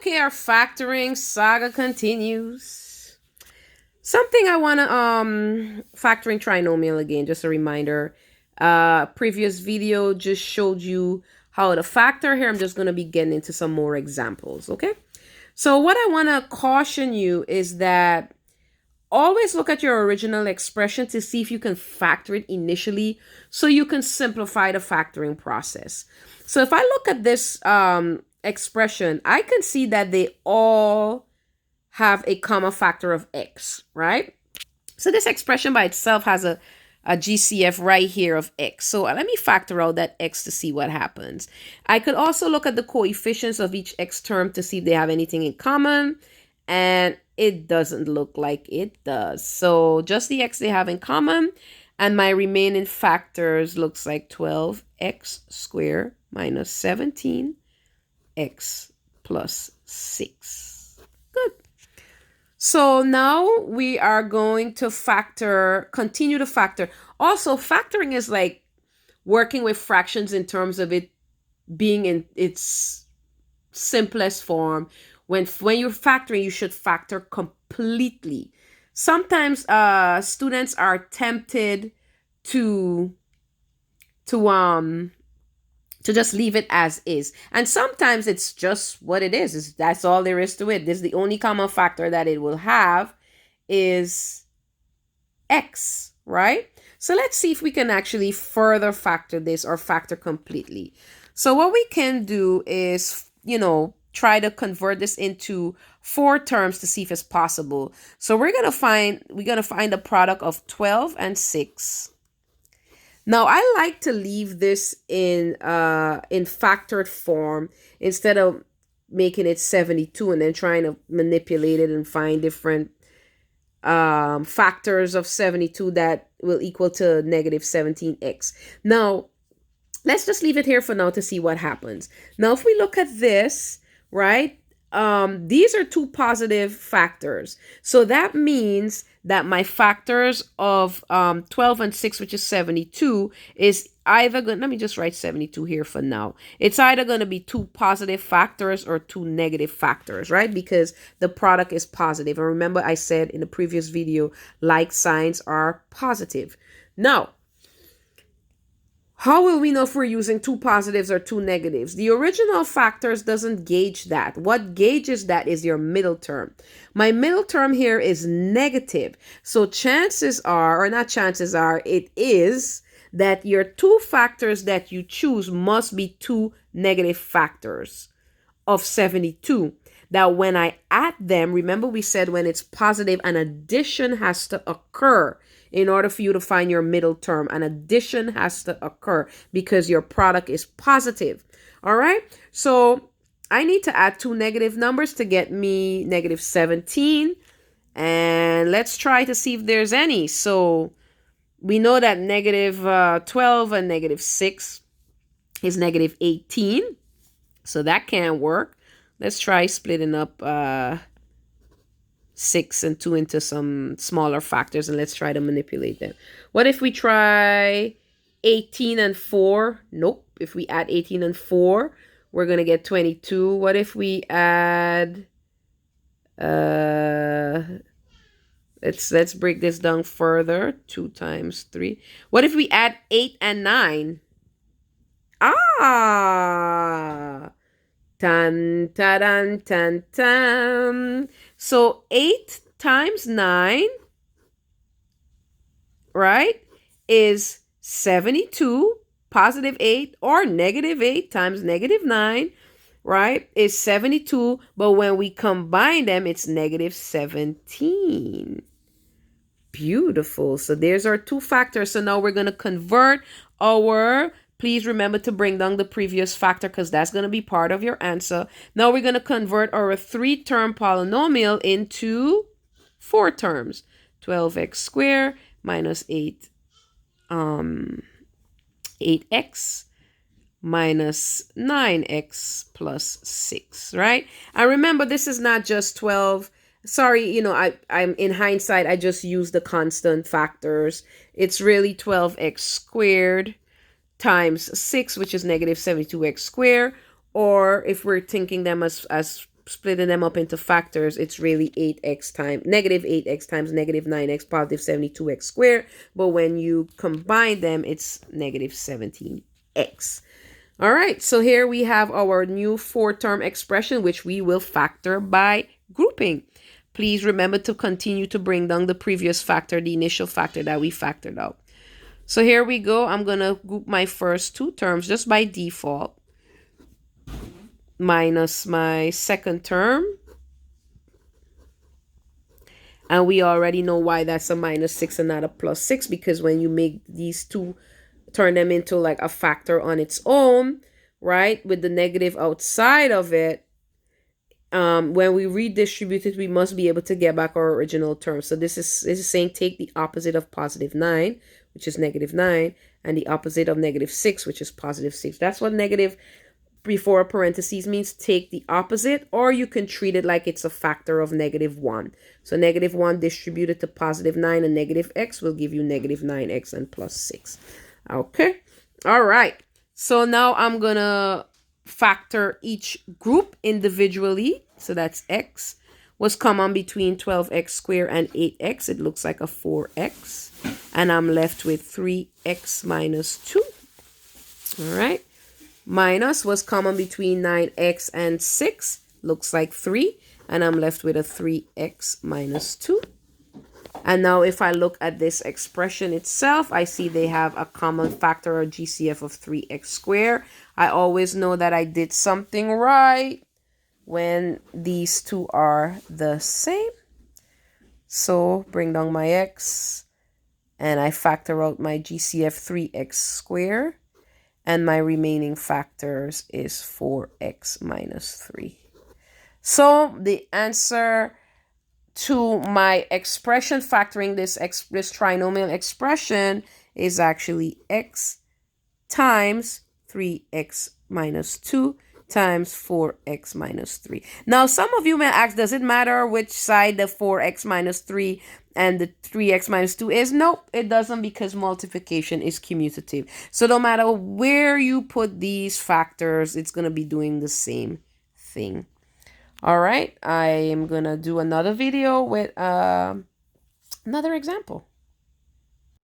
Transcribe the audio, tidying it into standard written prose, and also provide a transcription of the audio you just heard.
Okay, our factoring saga continues. Something I want to factoring trinomial again, just a reminder. Previous video just showed you how to factor. Here I'm just going to be getting into some more examples, okay? So what I want to caution you is that always look at your original expression to see if you can factor it initially so you can simplify the factoring process. So if I look at this expression, I can see that they all have a common factor of x, right? So this expression by itself has a GCF right here of x. So let me factor out that x to see what happens. I could also look at the coefficients of each x term to see if they have anything in common. And it doesn't look like it does. So just the x they have in common. And my remaining factors looks like 12x squared minus 17x plus 6. Good. So now we are going to continue to factor. Also, factoring is like working with fractions in terms of it being in its simplest form. When you're factoring, you should factor completely. Sometimes students are tempted to just leave it as is. And sometimes it's just what it is. That's all there is to it. This is the only common factor that it will have is x, right? So let's see if we can actually further factor this or factor completely. So what we can do is, try to convert this into 4 terms to see if it's possible. So we're gonna find the product of 12 and 6. Now I like to leave this in factored form instead of making it 72 and then trying to manipulate it and find different factors of 72 that will equal to negative 17x. Now let's just leave it here for now to see what happens. Now if we look at this, right? These are 2 positive factors. So that means that my factors of 12 and 6, which is 72, is either going to, let me just write 72 here for now. It's either going to be 2 positive factors or 2 negative factors, right? Because the product is positive. And remember I said in the previous video, like signs are positive. Now, how will we know if we're using 2 positives or 2 negatives? The original factors doesn't gauge that. What gauges that is your middle term. My middle term here is negative. So chances are, or not chances are, it is that your 2 factors that you choose must be 2 negative factors of 72. That when I add them, remember we said when it's positive, an addition has to occur. In order for you to find your middle term, an addition has to occur because your product is positive. All right. So I need to add 2 negative numbers to get me negative 17. And let's try to see if there's any. So we know that negative 12 and negative 6 is negative 18. So that can't work. Let's try splitting up 6 and 2 into some smaller factors, and let's try to manipulate them. What if we try 18 and 4? Nope. If we add 18 and 4, we're going to get 22. What if we add let's break this down further. 2 times 3. What if we add 8 and 9? Tan, tan, tan, tan. So 8 times 9, right, is 72. Positive 8 or negative 8 times negative 9, right, is 72. But when we combine them, it's negative 17. Beautiful. So there's our 2 factors. So now we're going to convert our... Please remember to bring down the previous factor because that's going to be part of your answer. Now we're going to convert our 3-term polynomial into 4 terms. 12x squared minus 8x minus 9x plus 6, right? And remember, this is not just 12. Sorry, I'm in hindsight, I just used the constant factors. It's really 12x squared times 6, which is negative 72x squared. Or if we're thinking them as splitting them up into factors, it's really 8x times negative 8x times negative 9x positive 72x squared. But when you combine them, it's negative 17x. All right, so here we have our new 4-term expression, which we will factor by grouping. Please remember to continue to bring down the previous factor, the initial factor that we factored out. So here we go. I'm going to group my first 2 terms just by default, minus my second term. And we already know why that's a minus 6 and not a plus 6, because when you make these two, turn them into like a factor on its own, right, with the negative outside of it, when we redistribute it, we must be able to get back our original term. So this is saying take the opposite of positive 9, which is negative 9, and the opposite of negative 6, which is positive 6. That's what negative before parentheses means. Take the opposite, or you can treat it like it's a factor of negative 1. So negative 1 distributed to positive 9 and negative x will give you negative 9x and plus 6. Okay. All right. So now I'm going to factor each group individually. So that's x. What's common between 12x squared and 8x? It looks like a 4x. And I'm left with 3x minus 2. All right. Minus what's common between 9x and 6? Looks like 3. And I'm left with a 3x minus 2. And now if I look at this expression itself, I see they have a common factor or GCF of 3x squared. I always know that I did something right when these two are the same. So bring down my x, and I factor out my GCF 3x squared. And my remaining factors is 4x minus 3. So the answer to my expression factoring this trinomial expression is actually x times 3x minus 2 times 4x minus 3. Now, some of you may ask, does it matter which side the 4x minus 3 and the 3x minus 2 is? Nope, it doesn't, because multiplication is commutative. So no matter where you put these factors, it's going to be doing the same thing. All right, I am going to do another video with another example.